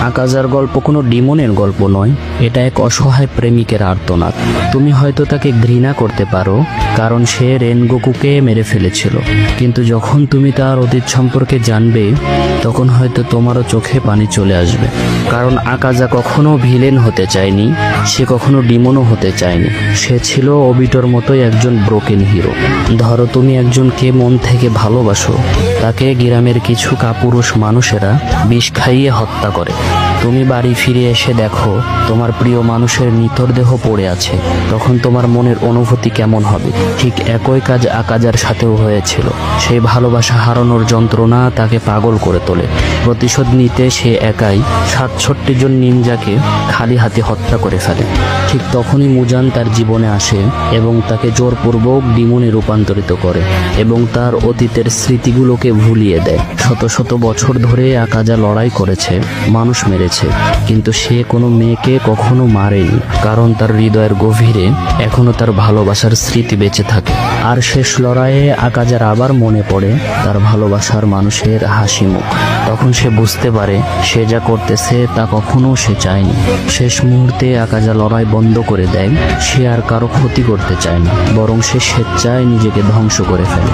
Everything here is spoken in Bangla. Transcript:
আকাজার গল্প কোনো ডিমনের গল্প নয়, এটা এক অসহায় প্রেমিকের আর্তনাদ। তুমি হয়তো তাকে ঘৃণা করতে পারো কারণ সে রেনগোকুকে মেরে ফেলেছিল, কিন্তু যখন তুমি তার অতীত সম্পর্কে জানবে তখন হয়তো তোমারও চোখে পানি চলে আসবে। কারণ আকাজা কখনো ভিলেন হতে চায়নি, সে কখনো ডিমনও হতে চায়নি। সে ছিল অবিটোর মতোই একজন ব্রোকেন হিরো। ধরো তুমি একজনকে মন থেকে ভালোবাসো, তাকে গ্রামের কিছু কাপুরুষ মানুষেরা বিষ খাইয়ে হত্যা করে। তুমি বাড়ি ফিরে এসে দেখো তোমার প্রিয় মানুষের নিথর দেহ পড়ে আছে, তখন তোমার মনের অনুভূতি কেমন হবে? ঠিক একই কাজ আকাজার সাথেও হয়েছিল। সেই ভালোবাসা হারানোর যন্ত্রণা তাকে পাগল করে তোলে। প্রতিশোধ নিতে সে একাই ৬৭ জন নিনজাকে খালি হাতে হত্যা করে ফেলে। ঠিক তখনই মুজান তার জীবনে আসে এবং তাকে জোরপূর্বক ডিমনে রূপান্তরিত করে এবং তার অতীতের স্মৃতিগুলোকে ভুলিয়ে দেয়। শত শত বছর ধরে আকাজা লড়াই করেছে, মানুষ মেরেছে, কিন্তু সে কোনো মেয়েকে কখনো মারেনি, কারণ তার হৃদয়ের গভীরে এখনো তার ভালোবাসার স্মৃতি বেঁচে থাকে। আর শেষ লড়াইয়ে আকাজার আবার মনে পড়ে তার ভালোবাসার মানুষের হাসি মুখ। তখন সে বুঝতে পারে সে যা করতেছে তা কখনো সে চায়নি। শেষ মুহূর্তে আকাজা লড়াই বন্ধ করে দেয়। সে আর কারো ক্ষতি করতে চায় না, বরং সে স্বেচ্ছায় নিজেকে ধ্বংস করে ফেলে।